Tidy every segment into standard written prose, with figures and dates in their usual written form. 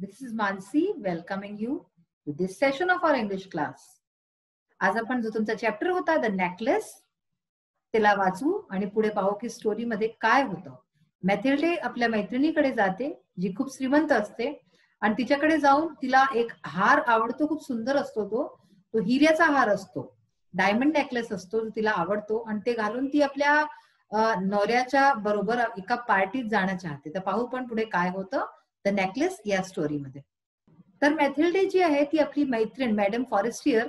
This is Mansi welcoming you to this session of our English class. आज आपण जो तुमचा चॅप्टर होता द नेकलेस त्याला वाचू आणि पुढे पाहू की स्टोरी मध्ये काय होतं. मॅथिल्डे आपल्या मैत्रिणीकडे जाते जी खूप श्रीमंत असते आणि तिच्याकडे जाऊन तिला एक हार आवडतो, खूप सुंदर असतो तो हिऱ्याचा हार असतो, डायमंड नेकलेस असतो जो तिला आवडतो आणि ते घालून ती आपल्या नवऱ्याच्या बरोबर एका पार्टीत जाणं चाहते. तर पाहू पण पुढे काय होतं द नेकलेस या स्टोरीमध्ये. तर मॅथिल्डे जी आहे ती आपली मैत्रीण मॅडम फॉरेस्टियर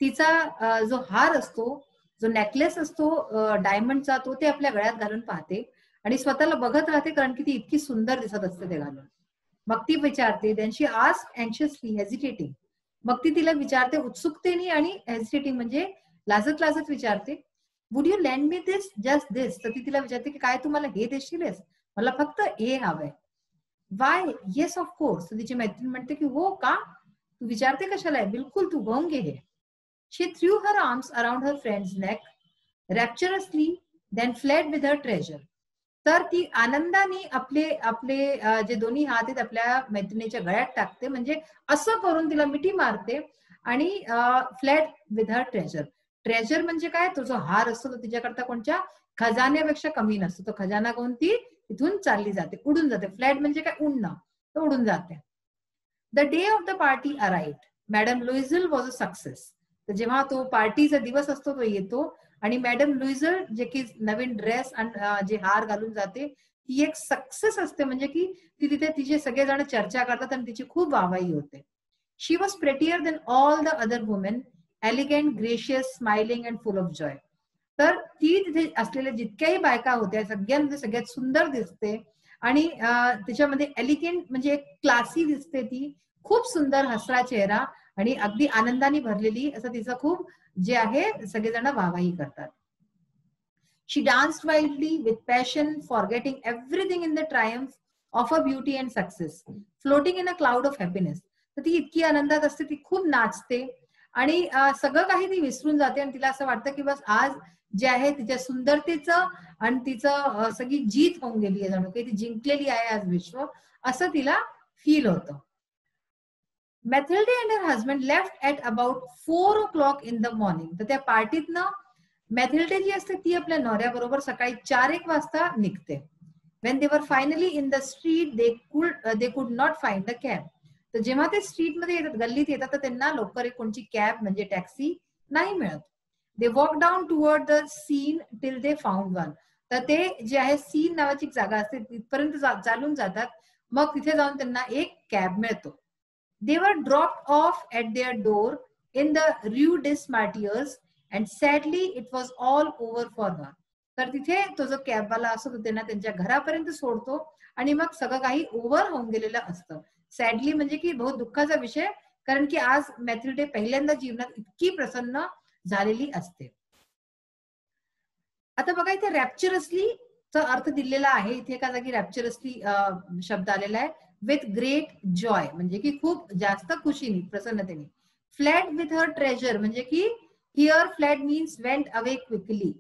तिचा जो हार असतो, जो नेकलेस असतो डायमंडचा, तो ते आपल्या गळ्यात घालून पाहते आणि स्वतःला बघत राहते कारण की ती इतकी सुंदर दिसत असते ते घालून. मग ती विचारते, देन शी आस्क्ड अँक्शियसली हेजिटेटिंग, मग ती तिला विचारते उत्सुकतेने आणि हेजिटेटिंग म्हणजे लाजत लाजत विचारते, would you lend me this just this. तर ती तिला विचारते की काय तू मला हे देशीलच, मला फक्त हे हवंय. Y yes of course. तर तिची मैत्रीण म्हणते की हो का, तू विचारते कशाला आहे, बिलकुल तू घेऊन घे हे. She threw her arms around her friend's neck rapturously, then fled with her treasure. तर ती आनंदाने आपले आपले जे दोन्ही हात आहेत आपल्या मैत्रिणीच्या गळ्यात टाकते, म्हणजे असं करून तिला मिठी मारते आणि flat with her treasure. Treasure म्हणजे काय, तो जो हार असतो तो तिच्याकरता कोणत्या खजान्यापेक्षा कमी नसतो. तो खजाना घेऊन ती तिथून चालली जाते, उडून जाते. फ्लॅट म्हणजे काय, उडणं, तो उडून जाते. The day of the party arrived. Madame Loisel was a success. तर जेव्हा तो पार्टीचा दिवस असतो तो येतो आणि मॅडम लुइझल जे की नवीन ड्रेस आणि जे हार घालून जाते ती एक सक्सेस असते, म्हणजे की ती तिथे तिचे सगळेजण चर्चा करतात आणि तिची खूप वाहवाही होते. She was prettier than all the other women, elegant, gracious, smiling and full of joy. तर ती तिथे असलेल्या जितक्याही बायका होत्या सगळ्यांमध्ये सगळ्यात सुंदर दिसते आणि त्याच्यामध्ये एलिगंट म्हणजे एक क्लासी दिसते, ती खूप सुंदर हसरा चेहरा आणि अगदी आनंदाने भरलेली असं तिचं खूप जे आहे सगळेजण वाहवाही करतात. She danced wildly with passion, forgetting everything in the triumph of a beauty and success, floating in a cloud of happiness. तर ती इतकी आनंदात असते, ती खूप नाचते आणि सगळं काही ती विसरून जाते आणि तिला असं वाटतं की बस आज जे आहे तिच्या सुंदरतेचं आणि तिचं सगळी जीत होऊन गेली आहे, जणू काही ती जिंकलेली आहे आज विश्व, असं तिला फील होतं. Mathilde and her husband left at about 4 o'clock in the morning. तर त्या पार्टीतनं मॅथिल्डे जी असते ती आपल्या नवऱ्याबरोबर सकाळी 4-1 वाजता निघते. When they were finally in the street, they could not find the cab. तर जेव्हा ते स्ट्रीट मध्ये येतात, गल्लीत येतात, तर त्यांना लवकर एक कोणची कॅब म्हणजे टॅक्सी नाही मिळत. They walked down toward the scene till they found one. तर ते जे आहे सीन नावाची जागा असते तिथपर्यंत चालून जातात, मग तिथे जाऊन त्यांना एक कॅब मिळतो. They were dropped off at their door in the Rue des Martyrs and sadly it was all over for her. तर तिथे तो जो कॅबवाला असतो तो त्यांना त्यांच्या घरापर्यंत सोडतो आणि मग सगळं काही ओव्हर होऊन गेलेलं असतं. सॅडली म्हणजे की बहुत दुःखाचा विषय, कारण की आज मॅथिल्डे पहिल्यांदा जीवनात इतकी प्रसन्न झालेली असते. आता बघा इथे रॅप्चरसली चा अर्थ दिलेला आहे. इथे एका जागी रॅप्चरसली शब्द आलेला आहे. विथ ग्रेट जॉय म्हणजे की खूप जास्त खुशीने, प्रसन्नतेने. फ्लॅट विथ हर ट्रेजर म्हणजे की here flat means went away quickly.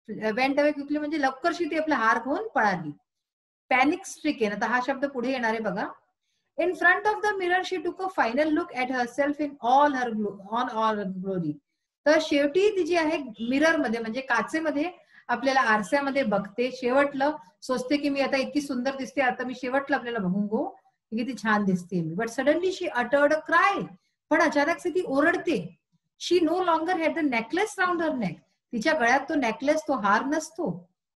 Went away quickly म्हणजे लवकरशी ती आपला हार घेऊन पळाली. पॅनिक स्ट्रिकेन, आता हा शब्द पुढे येणार आहे बघा. In front of the mirror she took a final look at herself in all her glory. तर शेवटी ती जी आहे मिरर मध्ये म्हणजे काचेमध्ये आपल्याला आरशामध्ये बघते, शेवटलं सोचते की मी आता इतकी सुंदर दिसते, आता मी शेवटलं आपल्याला बघून गो किती छान दिसते मी. But suddenly she uttered a cry, पण अचानक ती ओरडते. She no longer had the necklace round her neck. तिच्या गळ्यात तो नेकलेस, तो हार नसतो.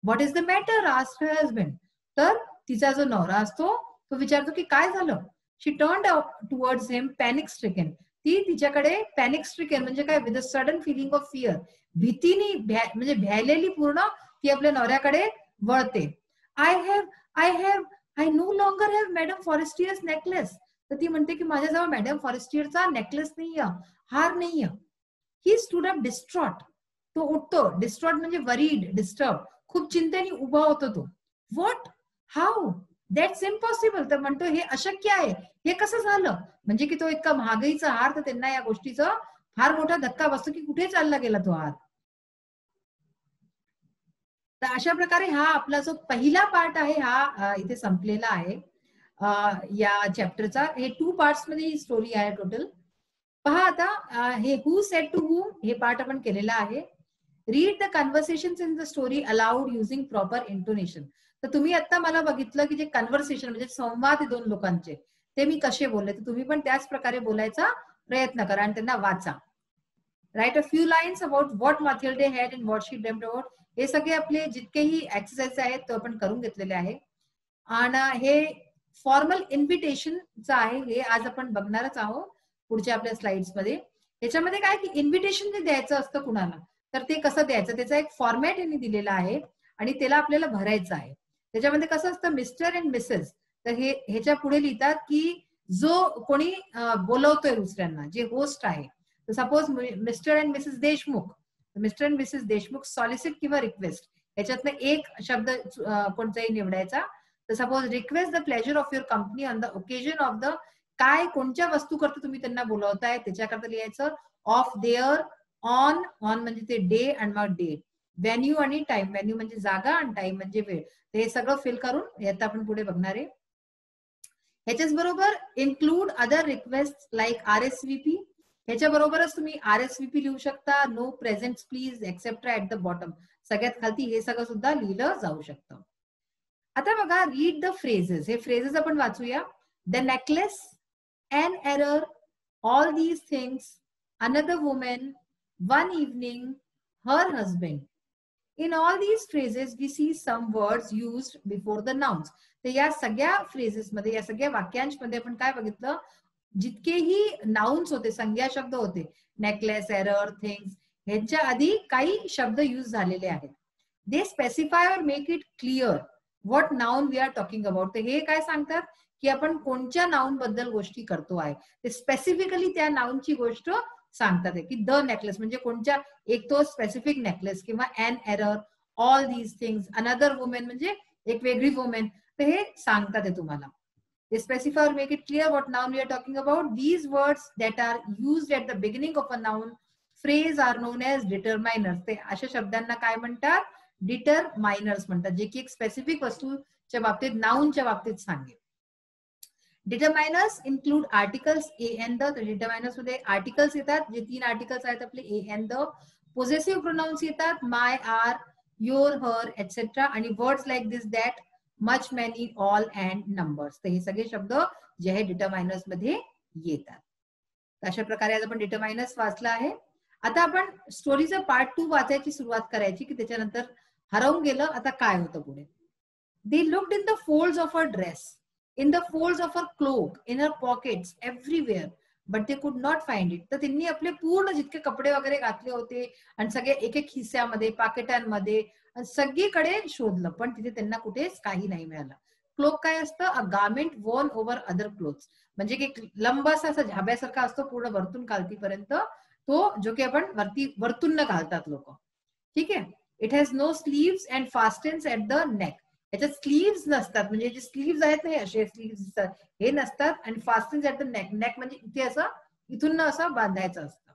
What is the matter asked her husband. तर तिचा जो नवरा असतो तो विचारतो की काय झालं. She turned towards him panic stricken. ती तिच्याकडे पॅनिक स्ट्रिकन म्हणजे काय, with a sudden feeling of fear, भीतीने म्हणजे भ्यायलेली पूर्ण ती आपल्या नवऱ्याकडे वळते. I no longer have Madame Forestier's necklace. तर ती म्हणते की माझ्याजवळ मॅडम फॉरेस्टियरचा नेकलेस नाहीये, हार नाहीये. He stood up distraught. तो उठतो. डिस्ट्रॉट म्हणजे वरीड, डिस्टर्ब, खूप चिंतेने उभा होतो तो. What, how, that's impossible. तर म्हणतो हे अशक्य आहे, हे कसं झालं. म्हणजे की तो इतका महागाईचा हार, तर त्यांना या गोष्टीचा फार मोठा धक्का बसतो की कुठे चालला गेला तो हार. तर अशा प्रकारे हा आपला जो पहिला पार्ट आहे हा इथे संपलेला आहे. या चॅप्टरचा. हे 2 पार्ट्स मध्ये ही स्टोरी आहे टोटल. पहा आता हे हू सेड टू हूम हे पार्ट आपण केलेला आहे. Read the conversations in the story aloud using proper intonation. तर तुम्ही आता मला बघितलं की जे कन्व्हर्सेशन म्हणजे संवाद 2 लोकांचे ते मी कसे बोलले, तर तुम्ही पण त्याच प्रकारे बोलायचा प्रयत्न करा आणि त्यांना वाचा. Write a few lines about what Mathilde had and what she dreamed about. हे सगळे आपले जितकेही एक्सरसाइज आहेत ते आपण करून घेतलेले आहे. आणि हे फॉर्मल इन्व्हिटेशनचं आहे, हे आज आपण बघणारच आहोत पुढच्या आपल्या स्लाइड्स मध्ये. याच्यामध्ये काय की इन्व्हिटेशन जे द्यायचं असतं कुणाला, तर ते कसं द्यायचं त्याचा एक फॉर्मॅट यांनी दिलेला आहे आणि त्याला आपल्याला भरायचं आहे. त्याच्यामध्ये कसं असतं मिस्टर अँड मिसेस, तर हे ह्याच्या पुढे लिहितात की जो कोणी बोलवतोय दुसऱ्यांना, जे होस्ट आहे. तर suppose mister and Mrs Deshmukh, mister and Mrs Deshmukh solicit किंवा रिक्वेस्ट याच्यातनं एक शब्द कोणताही निवडायचा. तर suppose request the pleasure of your company on the occasion of the, काय कोणत्या वस्तू करता तुम्ही त्यांना बोलवताय त्याच्याकरता लिहायचं ऑफ देअर, ऑन, ऑन म्हणजे ते डे आणि मग डेट, व्हेन्यू आणि टाइम, व्हेन्यू म्हणजे जागा आणि टाइम म्हणजे वेळ. हे सगळं फिल करून यात आपण पुढे बघणार आहे. ह्याच्याच बरोबर include other request like RSVP. ह्याच्या बरोबरच तुम्ही RSVP लिहू शकता, no presents please etcetera at the bottom, सगळ्यात खालती हे सगळं सुद्धा लिहिलं जाऊ शकतं. आता बघा रीड द फ्रेजेस, हे फ्रेजेस आपण वाचूया. The necklace, an error, all these things, another woman, one evening, her husband. In all these phrases we see some words used before the nouns. तर या सगळ्या फ्रेजेस मध्ये, या सगळ्या वाक्यांशमध्ये आपण काय बघितलं, जितकेही नाउन्स होते, संज्ञा शब्द होते, नेकलेस, एरर, थिंग्स, ह्यांच्या आधी काही शब्द यूज झालेले आहेत. They specify or make it clear what noun we are talking about. तर हे काय सांगतात की आपण कोणत्या नाउन बद्दल गोष्टी करतो आहे, ते स्पेसिफिकली त्या नाउनची गोष्ट सांगतात की द नेकलेस म्हणजे कोणत्या, एक तो स्पेसिफिक नेकलेस, किंवा an error, all these things, another women म्हणजे एक वेगळी वुमेन. तर हे सांगतात आहे तुम्हाला. They specify or make it clear what noun we are talking about. These words that are used at the beginning of a noun phrase are known as determiners. ते अशा शब्दांना काय म्हणतात, डिटरमाइनर्स म्हणतात, जे की एक स्पेसिफिक वस्तूच्या बाबतीत, नाउनच्या बाबतीत सांगेल. Determiners include articles a an the. Determiners मध्ये आर्टिकल्स येतात, जे 3 आर्टिकल्स आहेत आपले a an the. Possessive pronouns येतात, my, our, your, her etcetera, आणि words like this, that, much, many, all and numbers. तर हे सगळे शब्द जे आहे डिटरमाइनर्स मध्ये येतात. अशा प्रकारे आज आपण डिटरमाइनर्स वाचला आहे. आता आपण स्टोरीचं पार्ट 2 वाचायची सुरुवात करायची की त्याच्यानंतर हरवून गेलं, आता काय होतं पुढे. They looked in the folds of a dress, in the folds of a cloak, in her pockets, everywhere, but they could not find it. तर त्यांनी आपले पूर्ण जितके कपडे वगैरे घातले होते आणि सगळे एक एक खिस्यामध्ये, पाकिटांमध्ये, सगळीकडे शोधलं, पण तिथे त्यांना कुठेच काही नाही मिळालं. क्लोक काय असतं, a garment worn over other clothes, म्हणजे की लंबसा असा झाब्यासारखा असतो पूर्ण वरतून खालतीपर्यंत, तो जो की आपण वरतून न घालतात लोक. ठीक आहे. It has no sleeves and fastens at the neck. याच्यात स्लीव्स नसतात, म्हणजे जे स्लीव्स आहेत ना असे स्लीव्स हे नसतात, आणि fastens at the neck, neck म्हणजे इथे असं इथून असं बांधायचं असतं.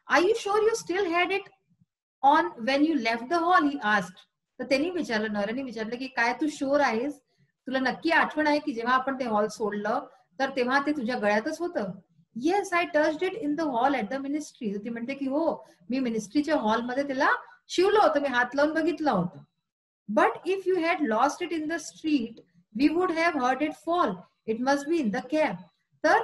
Are you sure you still had it on when you left the hall, he asked. तर त्यांनी विचारलं, नवऱ्याने विचारलं की काय तू शुअर आहेस, तुला नक्की आठवण आहे की जेव्हा आपण ते हॉल सोडलं तर तेव्हा ते तुझ्या गळ्यातच होतं. Yes, I touched it in the hall at the ministry. ती म्हणते की हो, मी मिनिस्ट्रीच्या हॉलमध्ये त्याला शिवलं होतं, मी हात लावून बघितलं होतं. But if you had lost it in the street we would have heard it fall, it must be in the cab. तर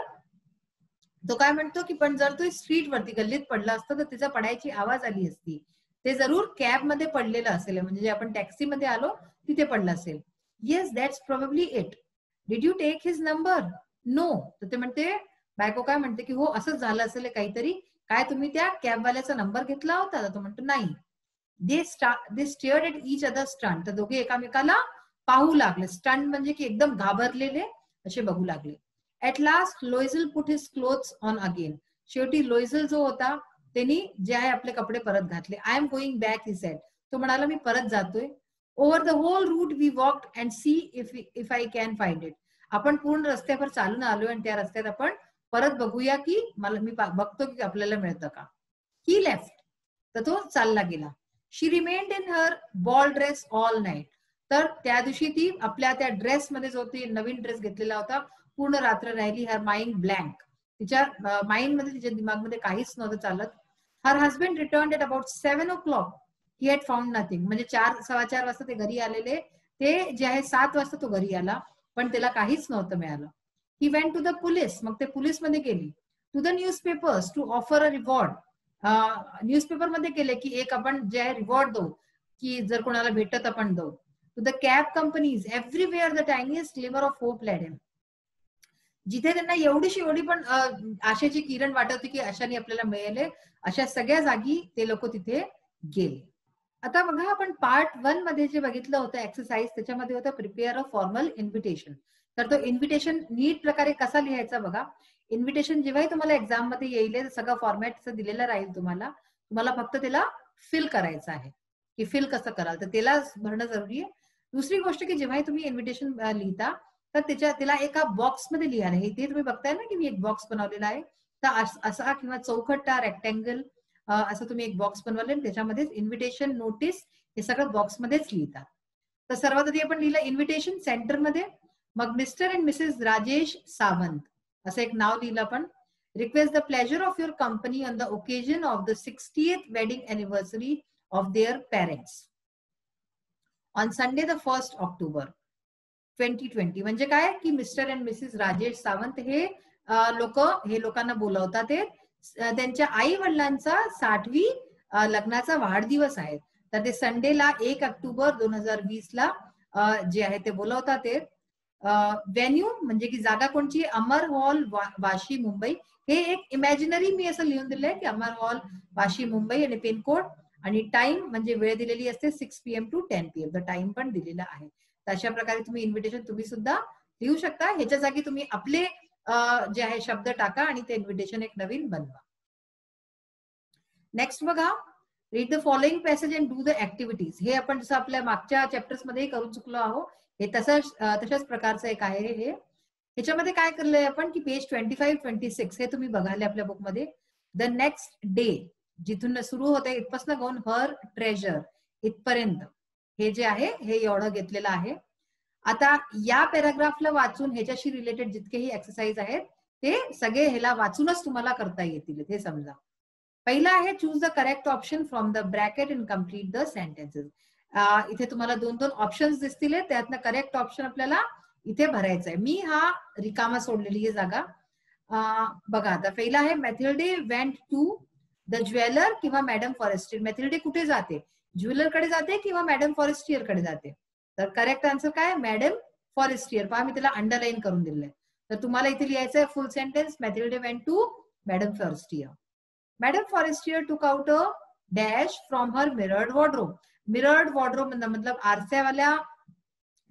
तो काय म्हणतो की पण जर तो स्ट्रीट वरती गल्लीत पडला असतं तर त्याचा पडायची आवाज आली असती, ते जरूर कॅब मध्ये पडलेलं असेल, म्हणजे जे आपण टॅक्सीमध्ये आलो तिथे पडलं असेल. Yes, that's probably it. Did you take his number? No. तर ते म्हणते, बायको काय म्हणते की हो असंच झालं असेल काहीतरी, काय तुम्ही त्या कॅबवाल्याचा नंबर घेतला होता? तर तो म्हणतो नाही. दे स्टेअर्ड एट ईच अदर स्टंट. तर दोघे एकामेकाला पाहू लागले. स्टंट म्हणजे की एकदम घाबरलेले असे बघू लागले. At last Loisel put his clothes on again. शेवटी लोइझल जो होता त्यांनी जे आहे आपले कपडे परत घातले. I am going back, he said. तो म्हणाला मी परत जातोय. Over the whole route we walked and see if I can find it. आपण पूर्ण रस्त्यावर चालून आलोय आणि त्या रस्त्यात आपण परत बघूया की मी बघतो की आपल्याला मिळतं का. He left. तर तो चालला गेला. She remained in her ball dress all night. तर त्या दिवशी ती आपल्या त्या ड्रेसमध्ये जो ती नवीन ड्रेस घेतलेला होता, पूर्ण रात्र राहिली. हर माइंड ब्लँक, तिच्या माइंडमध्ये तिच्या दिमागमध्ये काहीच नव्हतं चालत. Her husband return at about 7 o'clock. He had found nothing. म्हणजे 4-4:15 वाजता ते घरी आलेले. ते जे आहे 7 वाजता तो घरी आला, पण त्याला काहीच नव्हतं मिळालं. He went to the police. मग ते पोलीसमध्ये गेली. To the newspapers to offer a reward. Newspaper मध्ये केले की एक आपण जे आहे रिवॉर्ड देऊ, की जर कोणाला भेटत आपण देऊ. To the cab companies everywhere the tiniest glimmer of hope led him. जिथे त्यांना एवढी पण आशेची किरण वाटत होती की अशाने आपल्याला मिळेल, अशा सगळ्या जागी ते लोक तिथे गेले. आता बघा, आपण पार्ट 1 मध्ये जे बघितलं होतं एक्सरसाइज, त्याच्यामध्ये होतं प्रिपेअर अ फॉर्मल इन्व्हिटेशन. तर तो इन्व्हिटेशन नीट प्रकारे कसा लिहायचा बघा. इन्व्हिटेशन जेव्हाही तुम्हाला एक्झाम मध्ये येईल, सगळं फॉर्मॅट दिलेलं राहील. तुम्हाला फक्त त्याला फिल करायचं आहे, की फिल कसं कराल, तर त्याला भरणं जरुरी आहे. दुसरी गोष्ट की जेव्हाही तुम्ही इन्व्हिटेशन लिहिता, तर त्याला एका बॉक्समध्ये लिहा. हे ते तुम्ही बघताय ना की मी एक बॉक्स बनवलेला आहे. तर असा किंवा चौखट्टा, रेक्टँगल असं तुम्ही एक बॉक्स बनवले, त्याच्यामध्येच इन्व्हिटेशन, नोटीस हे सगळं बॉक्समध्येच लिहितात. तर सर्वात आधी आपण लिहिलं इन्व्हिटेशन सेंटरमध्ये. मग mister and Mrs Rajesh Sawant असं एक नाव लिहिलं आपण. Request the pleasure of your company on the occasion of the 60th wedding anniversary of their parents on Sunday the 1st October 2020. म्हणजे काय की mister and Mrs Rajesh Sawant हे लोकांना बोलवतात. ते त्यांच्या आई वडिलांचा 60वी लग्नाचा वाढदिवस आहे. तर ते संडेला 1 ऑक्टोबर 2020 ला जे आहे ते बोलवतात. ते व्हेन्यू म्हणजे की जागा कोणची, अमर हॉल वाशी मुंबई. हे एक इमॅजिनरी मी असं लिहून दिलंय की अमर हॉल वाशी मुंबई, आणि पिनकोड आणि टाइम म्हणजे वेळ दिलेली असते 6 PM to 10 PM. तर टाइम पण दिलेला आहे. तर अशा प्रकारे तुम्ही इन्व्हिटेशन तुम्ही सुद्धा लिहू शकता. ह्याच्या जागी तुम्ही आपले जे आहे शब्द टाका आणि ते इन्व्हिटेशन एक नवीन बनवा. नेक्स्ट बघा, read the following passage and do the activities. हे आपण जसं आपल्या मागच्या चॅप्टर्स मध्ये करून चुकलो आहोत. हे तशाच प्रकारचं एक आहे. हे ह्याच्यामध्ये काय करलंय आपण की पेज 25-26 हे तुम्ही बघाले आपल्या बुकमध्ये. द नेक्स्ट डे जिथून सुरू होते इथपासून घेऊन हर ट्रेजर इथपर्यंत हे जे आहे हे एवढं घेतलेलं आहे. आता या पॅराग्राफला वाचून ह्याच्याशी रिलेटेड जितकेही एक्सरसाइज आहेत ते सगळे ह्याला वाचूनच तुम्हाला करता येतील. हे समजा. पहिला आहे choose the correct option from the bracket and complete the sentences. इथे तुम्हाला 2 ऑप्शन्स दिसतील. त्यातनं करेक्ट ऑप्शन आपल्याला इथे भरायचं आहे. मी हा रिकामा सोडलेली आहे जागा. बघा, आता पहिला आहे मॅथिल्डे वेंट टू द ज्वेलर किंवा मॅडम फॉरेस्टियर. मॅथिल्डे कुठे जाते, ज्वेलर कडे जाते किंवा मॅडम फॉरेस्टियर कडे जाते. तर करेक्ट आन्सर काय, मॅडम फॉरेस्टियर. पहा मी त्याला अंडरलाईन करून दिलंय. तर तुम्हाला इथे लिहायचं आहे full sentence, Mathilde went to Madame Forestier. Madame Forestier took out a dash from her mirrored wardrobe. Mirrored wardrobe मतलब आरशावाल्या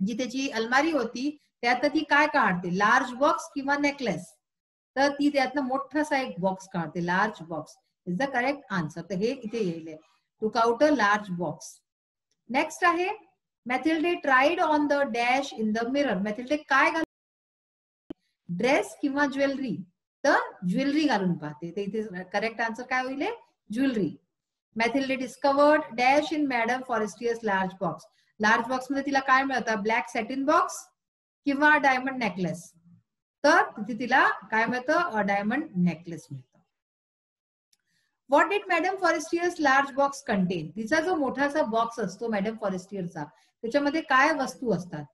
जी त्याची अलमारी होती त्यात ती काय काढते, लार्ज बॉक्स किंवा नेकलेस. तर ती त्यातनं मोठासा एक बॉक्स काढते, large box is the correct answer. तर हे इथे येईल, took out a large box. Next आहे Mathilde tried on the dash in the mirror. Mathilde काय घाल, ड्रेस किंवा ज्वेलरी. तर ज्वेलरी घालून पाहते. तर इथे करेक्ट आन्सर काय होईल, jewellery. Mathilde discovered dash in Madame Forestier's large box. Large box मध्ये तिला काय मिळतं, ब्लॅक सॅटिन बॉक्स किंवा डायमंड नेकलेस. तर तिथे तिला काय मिळतं, डायमंड नेकलेस मिळतं. What did Madame Forestier's large box contain. तिचा जो मोठासा बॉक्स असतो मॅडम फॉरेस्टियरचा, त्याच्यामध्ये काय वस्तू असतात.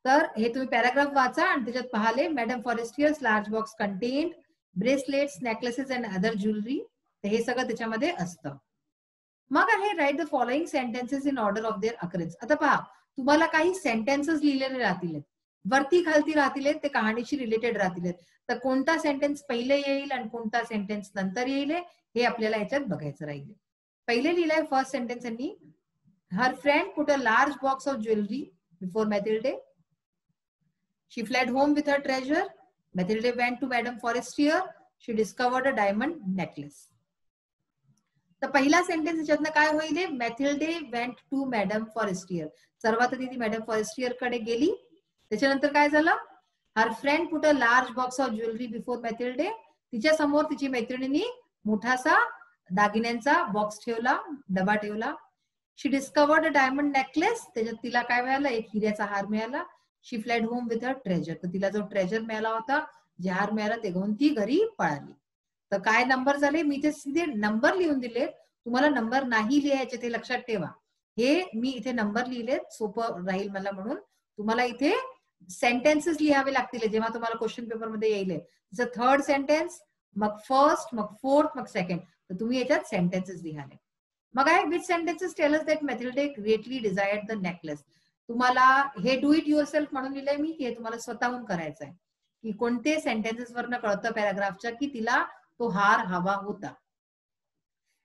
तर हे तुम्ही पॅराग्राफ वाचा आणि त्याच्यात पाहिले Madame Forestier's large box contain bracelets, necklaces and other jewellery. तर हे सगळं त्याच्यामध्ये असतं. मग आहे write the following sentences in order of their occurrence. आता पहा, तुम्हाला काही सेंटेन्सेस लिहिलेले राहतील, वरती खालती राहतील, ते कहाणीशी रिलेटेड राहतील. तर कोणता सेंटेन्स पहिले येईल आणि कोणता सेंटेन्स नंतर येईल हे आपल्याला याच्यात बघायचं राहील. पहिले लिहिलंय फर्स्ट सेंटेन्स यांनी, her friend put a large box of jewellery before Mathilde. She fled home with her treasure. Mathilde went to Madame Forestier. She discovered a diamond necklace. तर पहिला सेंटेन्स याच्यातनं काय होईल, Mathilde went to Madame Forestier. सर्वात आधी ती madam Forestier कडे गेली. त्याच्यानंतर काय झालं, her friend put a large box of jewellery before Mathilde. तिच्या समोर तिची मैत्रिणींनी मोठासा दागिन्यांचा बॉक्स ठेवला, डबा ठेवला. She discovered a diamond necklace, त्याच्यात तिला काय मिळालं, एक हिऱ्याचा हार मिळाला. She fled home with her treasure, तर तिला जो ट्रेजर मिळाला होता, जे हार मिळाला ते घेऊन ती घरी पळाली. तर काय नंबर झाले, मी ते सीधे नंबर लिहून दिले. तुम्हाला नंबर नाही लिहायचे ते लक्षात ठेवा. हे मी इथे नंबर लिहिलेत, सोपं राहील मला म्हणून. तुम्हाला इथे सेंटेन्सेस लिहावे लागतील जेव्हा तुम्हाला क्वेश्चन पेपर मध्ये येईल. थर्ड सेंटेन्स, मग फर्स्ट, मग फोर्थ, मग सेकंड. तर तुम्ही याच्यात सेंटेन्सेस लिहाले. मग आहे which sentences tell us that Mathilde greatly desired the necklace. तुम्हाला हे डू इट युअर सेल्फ म्हणून लिहिलंय मी, की हे तुम्हाला स्वतःहून करायचं आहे, की कोणते सेंटेन्सेस वरनं कळतं पॅराग्राफच्या की तिला तो हार हवा होता.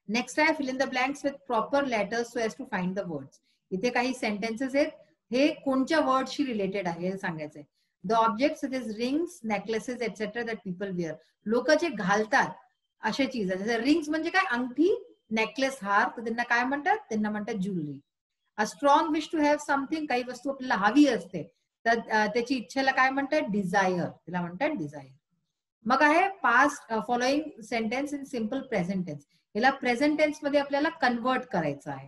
नेक्स्ट आहे fill in the blanks with proper letters so as to find the words. इथे काही सेंटेन्सेस आहेत, हे कोणत्या वर्डशी रिलेटेड आहे हे सांगायचंय. The object such as rings, necklaces etcetera that people wear. लोक जे घालतात अशा चीज, जसं रिंग्स म्हणजे काय, अंगठी, नेकलेस हार, तर त्यांना काय म्हणतात, त्यांना म्हणतात jewellery. A strong wish to have something, काही वस्तू आपल्याला हवी असते तर त्याची इच्छेला काय म्हणतात, डिझायर, तिला म्हणतात डिझायर. मग आहे past following sentence in simple present tense. याला प्रेझेंट टेन्स मध्ये आपल्याला कन्वर्ट करायचं आहे.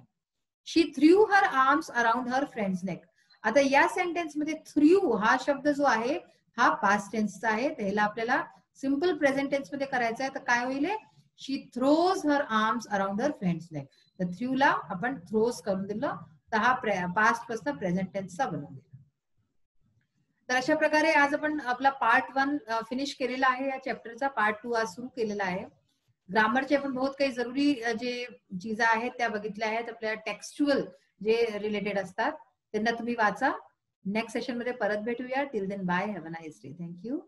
She threw her arms around her friend's neck. आता या सेंटेन्स मध्ये थ्रू हा शब्द जो आहे हा पास्ट टेन्सचा आहे, त्याला आपल्याला सिम्पल प्रेझेंट टेन्स मध्ये करायचं आहे. तर काय होईल, she throws her arms around her friend's neck. तर थ्रूला आपण थ्रोज करून दिलं, तर हा पास्ट पासून प्रेझेंट टेन्सचा बनवून दिला. तर अशा प्रकारे आज आपण आपला पार्ट 1 फिनिश केलेला आहे. या चॅप्टरचा पार्ट 2 आज सुरू केलेला आहे. ग्रामरचे पण बहुत काही जरुरी जे चीज आहेत त्या बघितल्या आहेत. आपल्या टेक्स्च्युअल जे रिलेटेड असतात त्यांना तुम्ही वाचा. नेक्स्ट सेशन मध्ये परत भेटूया. Till then bye, have a nice day. Thank you.